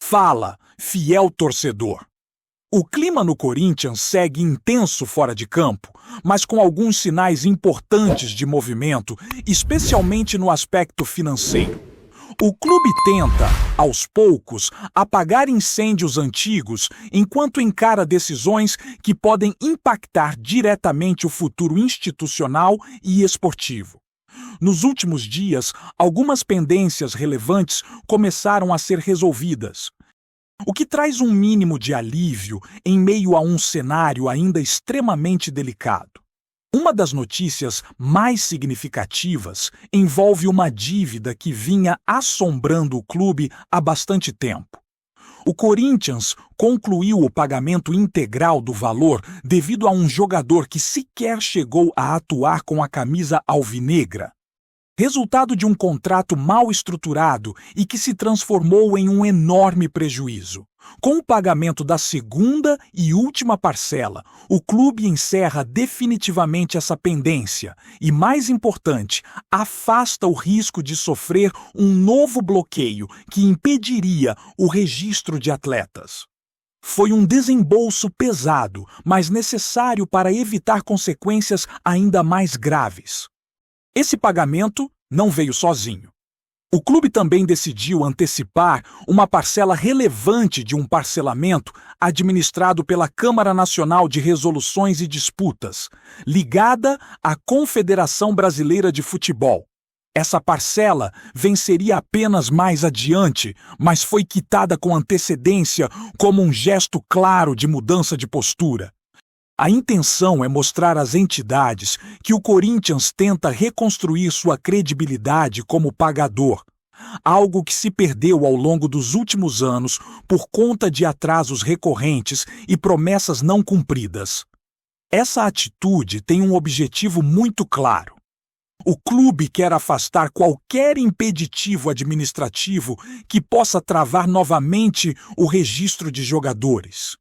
Fala, fiel torcedor. O clima no Corinthians segue intenso fora de campo, mas com alguns sinais importantes de movimento, especialmente no aspecto financeiro. O clube tenta, aos poucos, apagar incêndios antigos enquanto encara decisões que podem impactar diretamente o futuro institucional e esportivo. Nos últimos dias, algumas pendências relevantes começaram a ser resolvidas, o que traz um mínimo de alívio em meio a um cenário ainda extremamente delicado. Uma das notícias mais significativas envolve uma dívida que vinha assombrando o clube há bastante tempo. O Corinthians concluiu o pagamento integral do valor devido a um jogador que sequer chegou a atuar com a camisa alvinegra, resultado de um contrato mal estruturado e que se transformou em um enorme prejuízo. Com o pagamento da segunda e última parcela, o clube encerra definitivamente essa pendência e, mais importante, afasta o risco de sofrer um novo bloqueio que impediria o registro de atletas. Foi um desembolso pesado, mas necessário para evitar consequências ainda mais graves. Esse pagamento não veio sozinho. O clube também decidiu antecipar uma parcela relevante de um parcelamento administrado pela Câmara Nacional de Resoluções e Disputas, ligada à Confederação Brasileira de Futebol. Essa parcela venceria apenas mais adiante, mas foi quitada com antecedência como um gesto claro de mudança de postura. A intenção é mostrar às entidades que o Corinthians tenta reconstruir sua credibilidade como pagador, algo que se perdeu ao longo dos últimos anos por conta de atrasos recorrentes e promessas não cumpridas. Essa atitude tem um objetivo muito claro. O clube quer afastar qualquer impeditivo administrativo que possa travar novamente o registro de jogadores.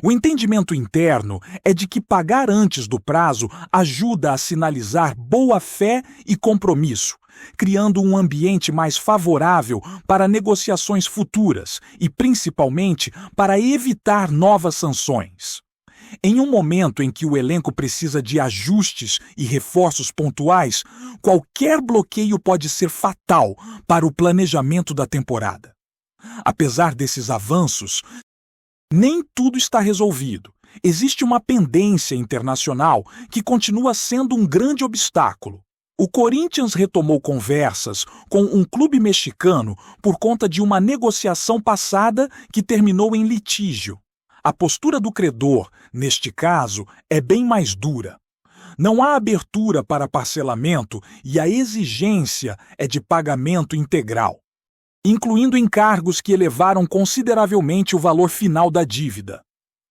O entendimento interno é de que pagar antes do prazo ajuda a sinalizar boa-fé e compromisso, criando um ambiente mais favorável para negociações futuras e, principalmente, para evitar novas sanções. Em um momento em que o elenco precisa de ajustes e reforços pontuais, qualquer bloqueio pode ser fatal para o planejamento da temporada. Apesar desses avanços, nem tudo está resolvido. Existe uma pendência internacional que continua sendo um grande obstáculo. O Corinthians retomou conversas com um clube mexicano por conta de uma negociação passada que terminou em litígio. A postura do credor, neste caso, é bem mais dura. Não há abertura para parcelamento e a exigência é de pagamento integral, incluindo encargos que elevaram consideravelmente o valor final da dívida.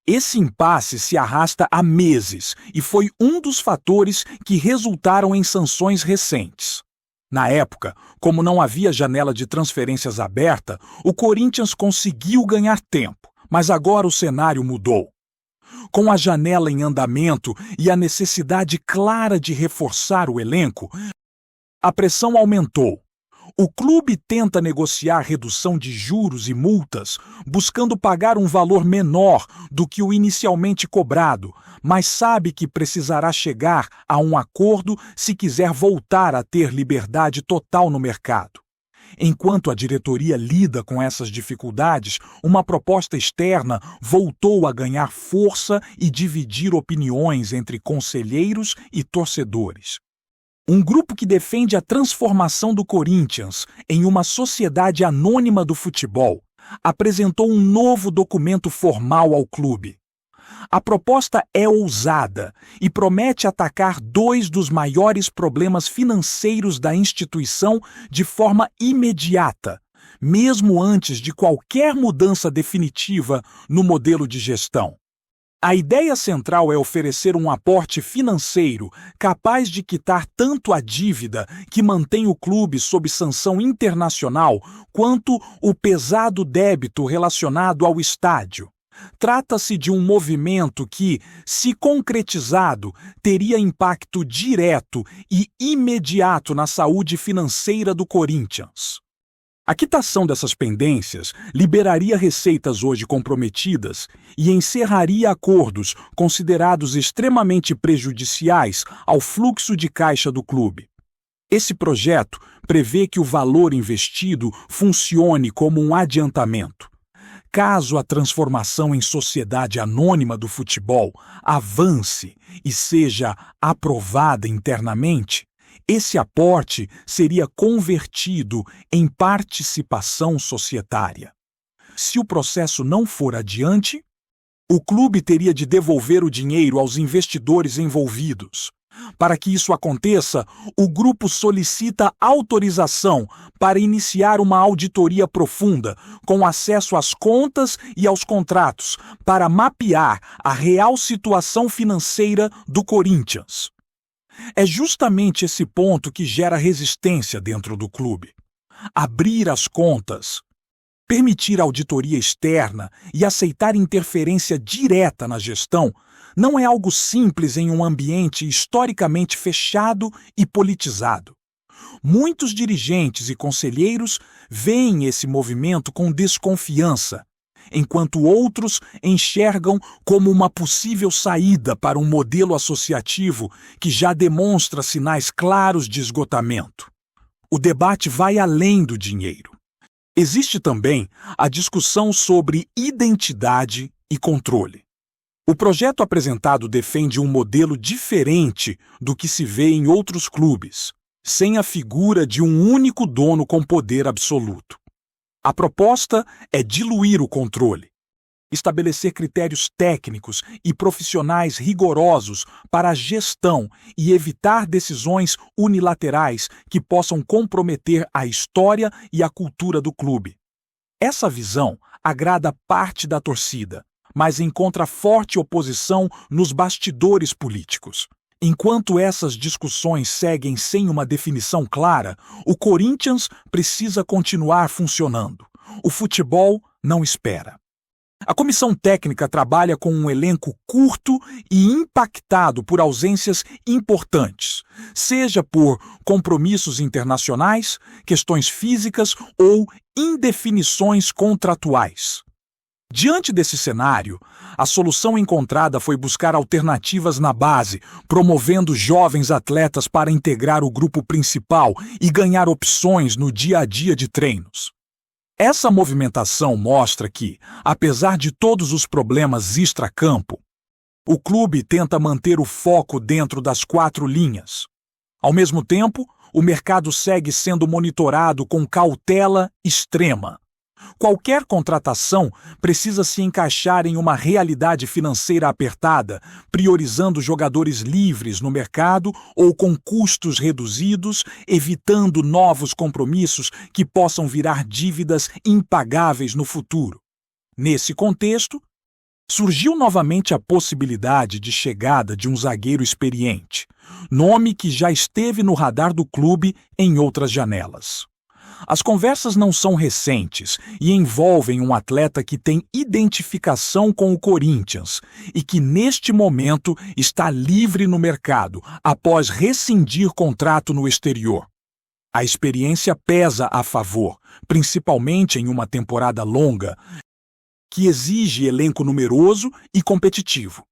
Esse impasse se arrasta há meses e foi um dos fatores que resultaram em sanções recentes. Na época, como não havia janela de transferências aberta, o Corinthians conseguiu ganhar tempo, mas agora o cenário mudou. Com a janela em andamento e a necessidade clara de reforçar o elenco, a pressão aumentou. O clube tenta negociar redução de juros e multas, buscando pagar um valor menor do que o inicialmente cobrado, mas sabe que precisará chegar a um acordo se quiser voltar a ter liberdade total no mercado. Enquanto a diretoria lida com essas dificuldades, uma proposta externa voltou a ganhar força e dividir opiniões entre conselheiros e torcedores. Um grupo que defende a transformação do Corinthians em uma sociedade anônima do futebol apresentou um novo documento formal ao clube. A proposta é ousada e promete atacar dois dos maiores problemas financeiros da instituição de forma imediata, mesmo antes de qualquer mudança definitiva no modelo de gestão. A ideia central é oferecer um aporte financeiro capaz de quitar tanto a dívida que mantém o clube sob sanção internacional quanto o pesado débito relacionado ao estádio. Trata-se de um movimento que, se concretizado, teria impacto direto e imediato na saúde financeira do Corinthians. A quitação dessas pendências liberaria receitas hoje comprometidas e encerraria acordos considerados extremamente prejudiciais ao fluxo de caixa do clube. Esse projeto prevê que o valor investido funcione como um adiantamento. Caso a transformação em sociedade anônima do futebol avance e seja aprovada internamente, esse aporte seria convertido em participação societária. Se o processo não for adiante, o clube teria de devolver o dinheiro aos investidores envolvidos. Para que isso aconteça, o grupo solicita autorização para iniciar uma auditoria profunda, com acesso às contas e aos contratos, para mapear a real situação financeira do Corinthians. É justamente esse ponto que gera resistência dentro do clube. Abrir as contas, permitir auditoria externa e aceitar interferência direta na gestão não é algo simples em um ambiente historicamente fechado e politizado. Muitos dirigentes e conselheiros veem esse movimento com desconfiança, enquanto outros enxergam como uma possível saída para um modelo associativo que já demonstra sinais claros de esgotamento. O debate vai além do dinheiro. Existe também a discussão sobre identidade e controle. O projeto apresentado defende um modelo diferente do que se vê em outros clubes, sem a figura de um único dono com poder absoluto. A proposta é diluir o controle, estabelecer critérios técnicos e profissionais rigorosos para a gestão e evitar decisões unilaterais que possam comprometer a história e a cultura do clube. Essa visão agrada parte da torcida, mas encontra forte oposição nos bastidores políticos. Enquanto essas discussões seguem sem uma definição clara, o Corinthians precisa continuar funcionando. O futebol não espera. A comissão técnica trabalha com um elenco curto e impactado por ausências importantes, seja por compromissos internacionais, questões físicas ou indefinições contratuais. Diante desse cenário, a solução encontrada foi buscar alternativas na base, promovendo jovens atletas para integrar o grupo principal e ganhar opções no dia a dia de treinos. Essa movimentação mostra que, apesar de todos os problemas extracampo, o clube tenta manter o foco dentro das 4 linhas. Ao mesmo tempo, o mercado segue sendo monitorado com cautela extrema. Qualquer contratação precisa se encaixar em uma realidade financeira apertada, priorizando jogadores livres no mercado ou com custos reduzidos, evitando novos compromissos que possam virar dívidas impagáveis no futuro. Nesse contexto, surgiu novamente a possibilidade de chegada de um zagueiro experiente, nome que já esteve no radar do clube em outras janelas. As conversas não são recentes e envolvem um atleta que tem identificação com o Corinthians e que, neste momento, está livre no mercado após rescindir contrato no exterior. A experiência pesa a favor, principalmente em uma temporada longa, que exige elenco numeroso e competitivo.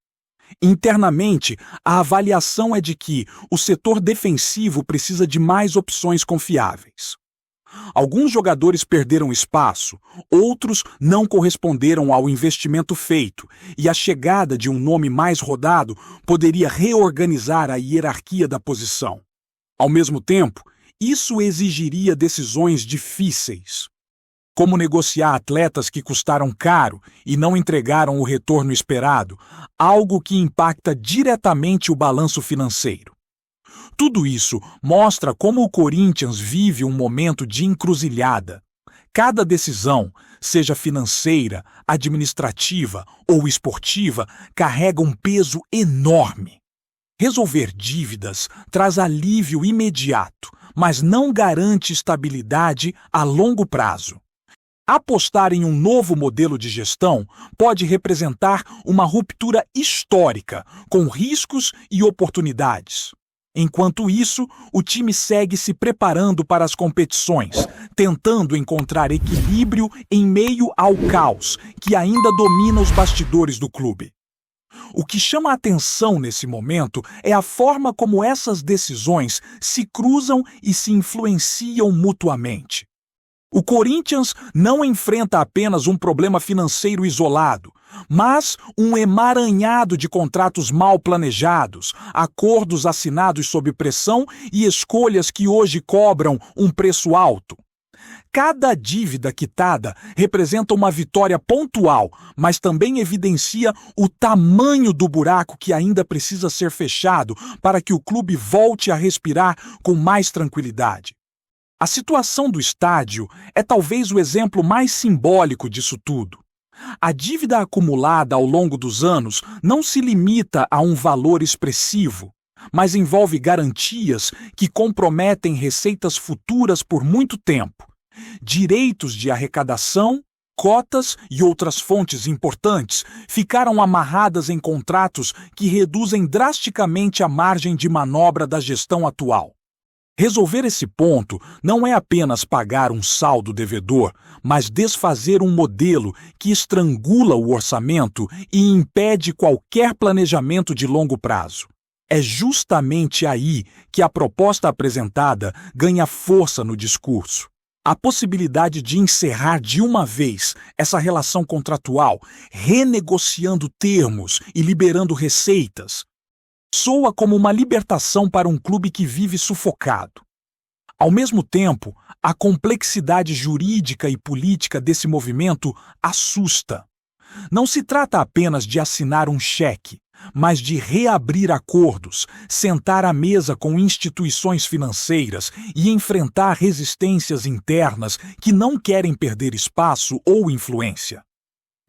Internamente, a avaliação é de que o setor defensivo precisa de mais opções confiáveis. Alguns jogadores perderam espaço, outros não corresponderam ao investimento feito, e a chegada de um nome mais rodado poderia reorganizar a hierarquia da posição. Ao mesmo tempo, isso exigiria decisões difíceis, como negociar atletas que custaram caro e não entregaram o retorno esperado, algo que impacta diretamente o balanço financeiro. Tudo isso mostra como o Corinthians vive um momento de encruzilhada. Cada decisão, seja financeira, administrativa ou esportiva, carrega um peso enorme. Resolver dívidas traz alívio imediato, mas não garante estabilidade a longo prazo. Apostar em um novo modelo de gestão pode representar uma ruptura histórica, com riscos e oportunidades. Enquanto isso, o time segue se preparando para as competições, tentando encontrar equilíbrio em meio ao caos que ainda domina os bastidores do clube. O que chama a atenção nesse momento é a forma como essas decisões se cruzam e se influenciam mutuamente. O Corinthians não enfrenta apenas um problema financeiro isolado, mas um emaranhado de contratos mal planejados, acordos assinados sob pressão e escolhas que hoje cobram um preço alto. Cada dívida quitada representa uma vitória pontual, mas também evidencia o tamanho do buraco que ainda precisa ser fechado para que o clube volte a respirar com mais tranquilidade. A situação do estádio é talvez o exemplo mais simbólico disso tudo. A dívida acumulada ao longo dos anos não se limita a um valor expressivo, mas envolve garantias que comprometem receitas futuras por muito tempo, direitos de arrecadação, cotas e outras fontes importantes ficaram amarradas em contratos que reduzem drasticamente a margem de manobra da gestão atual. Resolver esse ponto não é apenas pagar um saldo devedor, mas desfazer um modelo que estrangula o orçamento e impede qualquer planejamento de longo prazo. É justamente aí que a proposta apresentada ganha força no discurso. A possibilidade de encerrar de uma vez essa relação contratual, renegociando termos e liberando receitas, soa como uma libertação para um clube que vive sufocado. Ao mesmo tempo, a complexidade jurídica e política desse movimento assusta. Não se trata apenas de assinar um cheque, mas de reabrir acordos, sentar à mesa com instituições financeiras e enfrentar resistências internas que não querem perder espaço ou influência.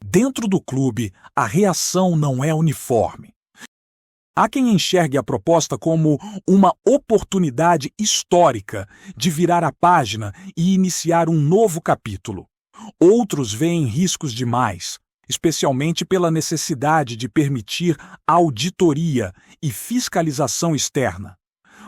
Dentro do clube, a reação não é uniforme. Há quem enxergue a proposta como uma oportunidade histórica de virar a página e iniciar um novo capítulo. Outros veem riscos demais, especialmente pela necessidade de permitir auditoria e fiscalização externa.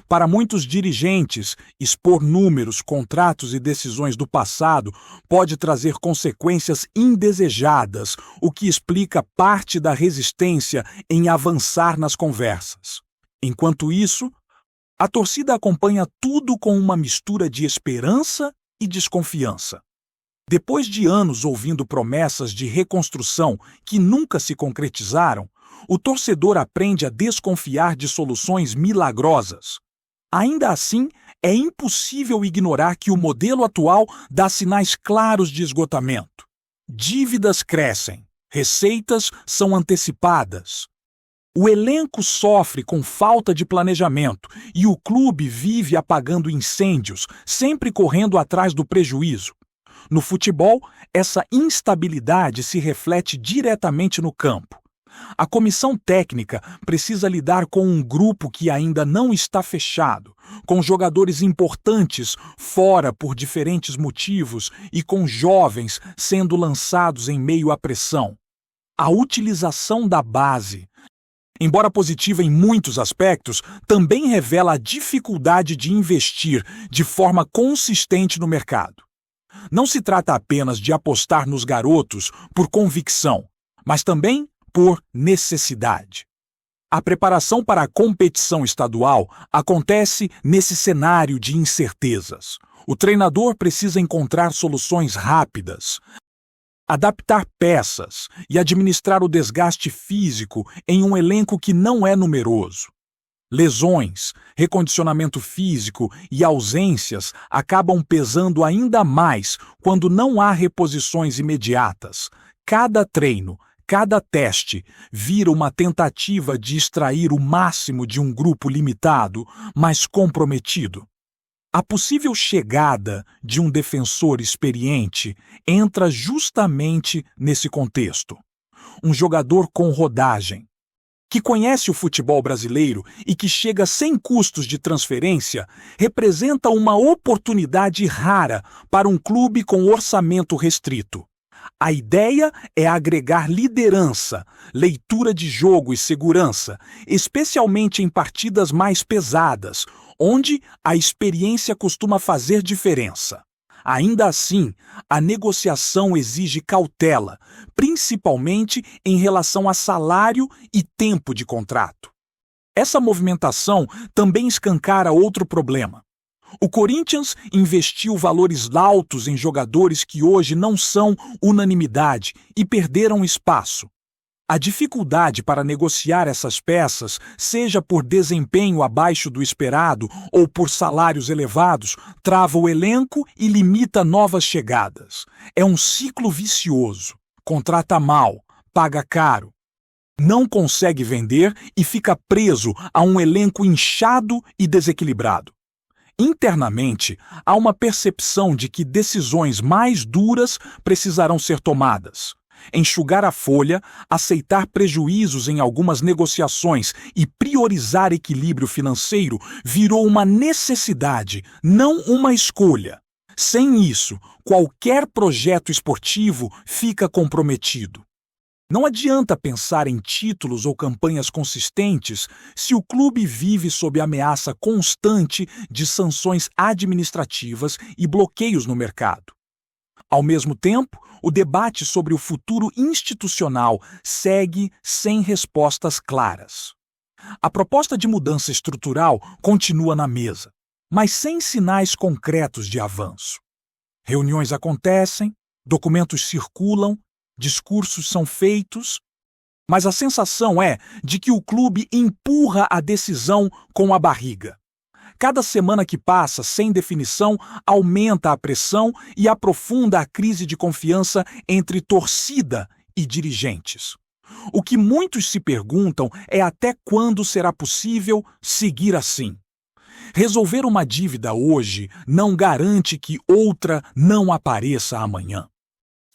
Para muitos dirigentes, expor números, contratos e decisões do passado pode trazer consequências indesejadas, o que explica parte da resistência em avançar nas conversas. Enquanto isso, a torcida acompanha tudo com uma mistura de esperança e desconfiança. Depois de anos ouvindo promessas de reconstrução que nunca se concretizaram, o torcedor aprende a desconfiar de soluções milagrosas. Ainda assim, é impossível ignorar que o modelo atual dá sinais claros de esgotamento. Dívidas crescem, receitas são antecipadas. O elenco sofre com falta de planejamento e o clube vive apagando incêndios, sempre correndo atrás do prejuízo. No futebol, essa instabilidade se reflete diretamente no campo. A comissão técnica precisa lidar com um grupo que ainda não está fechado, com jogadores importantes fora por diferentes motivos e com jovens sendo lançados em meio à pressão. A utilização da base, embora positiva em muitos aspectos, também revela a dificuldade de investir de forma consistente no mercado. Não se trata apenas de apostar nos garotos por convicção, mas também por necessidade. A preparação para a competição estadual acontece nesse cenário de incertezas. O treinador precisa encontrar soluções rápidas, adaptar peças e administrar o desgaste físico em um elenco que não é numeroso. Lesões, recondicionamento físico e ausências acabam pesando ainda mais quando não há reposições imediatas. Cada treino, cada teste vira uma tentativa de extrair o máximo de um grupo limitado, mas comprometido. A possível chegada de um defensor experiente entra justamente nesse contexto. Um jogador com rodagem, que conhece o futebol brasileiro e que chega sem custos de transferência, representa uma oportunidade rara para um clube com orçamento restrito. A ideia é agregar liderança, leitura de jogo e segurança, especialmente em partidas mais pesadas, onde a experiência costuma fazer diferença. Ainda assim, a negociação exige cautela, principalmente em relação a salário e tempo de contrato. Essa movimentação também escancara outro problema. O Corinthians investiu valores altos em jogadores que hoje não são unanimidade e perderam espaço. A dificuldade para negociar essas peças, seja por desempenho abaixo do esperado ou por salários elevados, trava o elenco e limita novas chegadas. É um ciclo vicioso. Contrata mal, paga caro, não consegue vender e fica preso a um elenco inchado e desequilibrado. Internamente, há uma percepção de que decisões mais duras precisarão ser tomadas. Enxugar a folha, aceitar prejuízos em algumas negociações e priorizar equilíbrio financeiro virou uma necessidade, não uma escolha. Sem isso, qualquer projeto esportivo fica comprometido. Não adianta pensar em títulos ou campanhas consistentes se o clube vive sob ameaça constante de sanções administrativas e bloqueios no mercado. Ao mesmo tempo, o debate sobre o futuro institucional segue sem respostas claras. A proposta de mudança estrutural continua na mesa, mas sem sinais concretos de avanço. Reuniões acontecem, documentos circulam, discursos são feitos, mas a sensação é de que o clube empurra a decisão com a barriga. Cada semana que passa sem definição aumenta a pressão e aprofunda a crise de confiança entre torcida e dirigentes. O que muitos se perguntam é até quando será possível seguir assim. Resolver uma dívida hoje não garante que outra não apareça amanhã.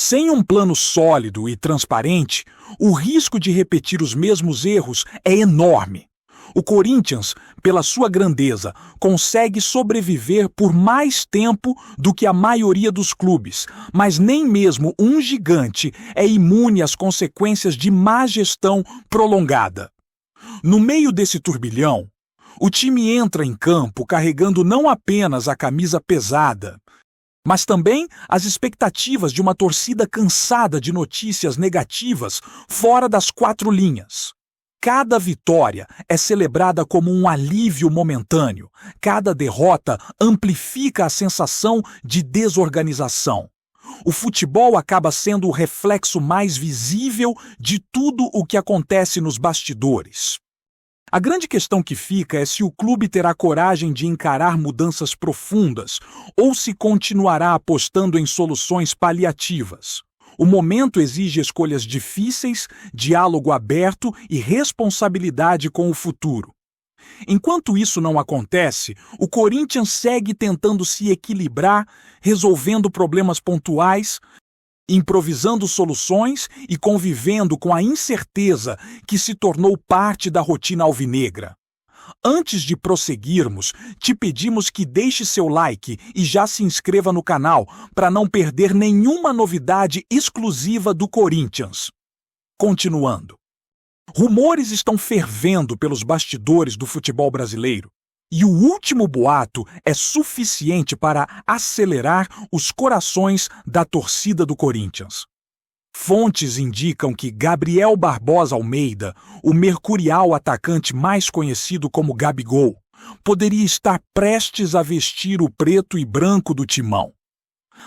Sem um plano sólido e transparente, o risco de repetir os mesmos erros é enorme. O Corinthians, pela sua grandeza, consegue sobreviver por mais tempo do que a maioria dos clubes, mas nem mesmo um gigante é imune às consequências de má gestão prolongada. No meio desse turbilhão, o time entra em campo carregando não apenas a camisa pesada, mas também as expectativas de uma torcida cansada de notícias negativas fora das quatro linhas. Cada vitória é celebrada como um alívio momentâneo. Cada derrota amplifica a sensação de desorganização. O futebol acaba sendo o reflexo mais visível de tudo o que acontece nos bastidores. A grande questão que fica é se o clube terá coragem de encarar mudanças profundas ou se continuará apostando em soluções paliativas. O momento exige escolhas difíceis, diálogo aberto e responsabilidade com o futuro. Enquanto isso não acontece, o Corinthians segue tentando se equilibrar, resolvendo problemas pontuais, improvisando soluções e convivendo com a incerteza que se tornou parte da rotina alvinegra. Antes de prosseguirmos, te pedimos que deixe seu like e já se inscreva no canal para não perder nenhuma novidade exclusiva do Corinthians. Continuando. Rumores estão fervendo pelos bastidores do futebol brasileiro. E o último boato é suficiente para acelerar os corações da torcida do Corinthians. Fontes indicam que Gabriel Barbosa Almeida, o mercurial atacante mais conhecido como Gabigol, poderia estar prestes a vestir o preto e branco do timão.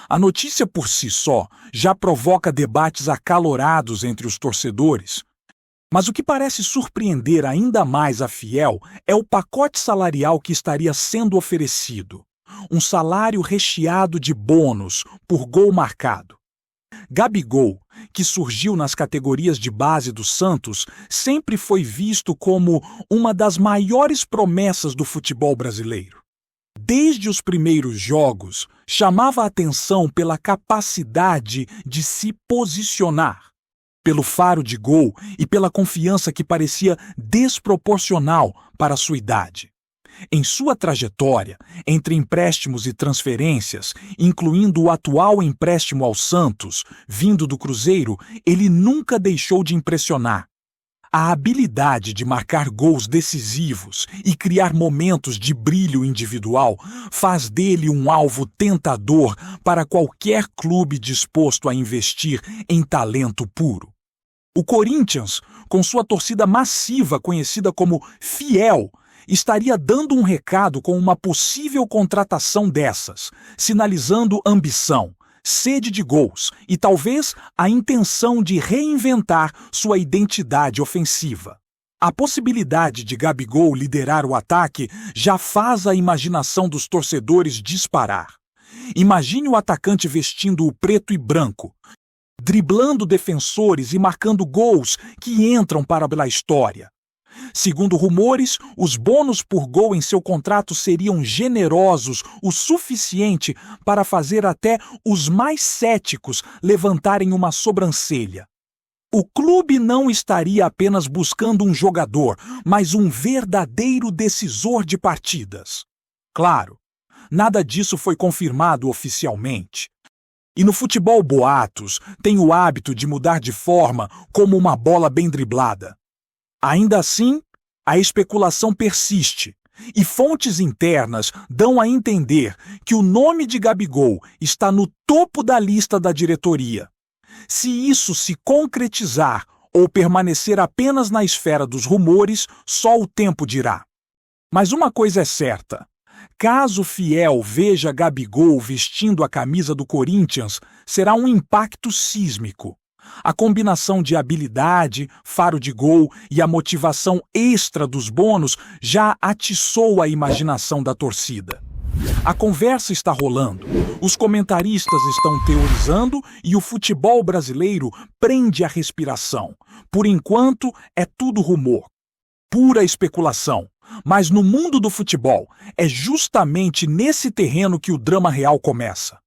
A notícia por si só já provoca debates acalorados entre os torcedores. Mas o que parece surpreender ainda mais a Fiel é o pacote salarial que estaria sendo oferecido. Um salário recheado de bônus por gol marcado. Gabigol, que surgiu nas categorias de base do Santos, sempre foi visto como uma das maiores promessas do futebol brasileiro. Desde os primeiros jogos, chamava a atenção pela capacidade de se posicionar, pelo faro de gol e pela confiança que parecia desproporcional para sua idade. Em sua trajetória, entre empréstimos e transferências, incluindo o atual empréstimo ao Santos, vindo do Cruzeiro, ele nunca deixou de impressionar. A habilidade de marcar gols decisivos e criar momentos de brilho individual faz dele um alvo tentador para qualquer clube disposto a investir em talento puro. O Corinthians, com sua torcida massiva conhecida como Fiel, estaria dando um recado com uma possível contratação dessas, sinalizando ambição, sede de gols e talvez a intenção de reinventar sua identidade ofensiva. A possibilidade de Gabigol liderar o ataque já faz a imaginação dos torcedores disparar. Imagine o atacante vestindo o preto e branco, driblando defensores e marcando gols que entram para a história. Segundo rumores, os bônus por gol em seu contrato seriam generosos o suficiente para fazer até os mais céticos levantarem uma sobrancelha. O clube não estaria apenas buscando um jogador, mas um verdadeiro decisor de partidas. Claro, nada disso foi confirmado oficialmente. E no futebol, boatos têm o hábito de mudar de forma como uma bola bem driblada. Ainda assim, a especulação persiste, e fontes internas dão a entender que o nome de Gabigol está no topo da lista da diretoria. Se isso se concretizar ou permanecer apenas na esfera dos rumores, só o tempo dirá. Mas uma coisa é certa: caso Fiel veja Gabigol vestindo a camisa do Corinthians, será um impacto sísmico. A combinação de habilidade, faro de gol e a motivação extra dos bônus já atiçou a imaginação da torcida. A conversa está rolando, os comentaristas estão teorizando e o futebol brasileiro prende a respiração. Por enquanto, é tudo rumor, pura especulação. Mas no mundo do futebol, é justamente nesse terreno que o drama real começa.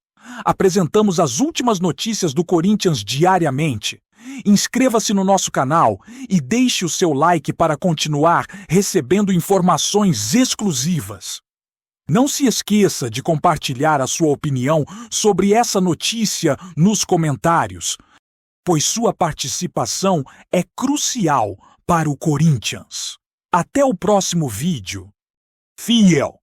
Apresentamos as últimas notícias do Corinthians diariamente. Inscreva-se no nosso canal e deixe o seu like para continuar recebendo informações exclusivas. Não se esqueça de compartilhar a sua opinião sobre essa notícia nos comentários, pois sua participação é crucial para o Corinthians. Até o próximo vídeo. Fiel!